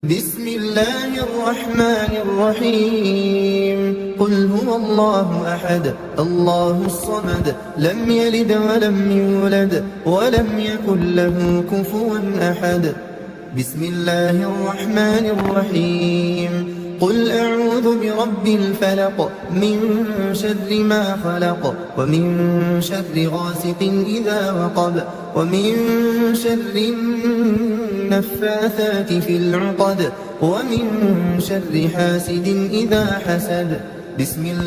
بسم الله الرحمن الرحيم قل هو الله أحد الله الصمد لم يلد ولم يولد ولم يكن له كفوا أحد بسم الله الرحمن الرحيم قل أعوذ برب الفلق من شر ما خلق ومن شر غاسق إذا وقب ومن شر النفاثات في العقد ومن شر حاسد إذا حسد بسم الله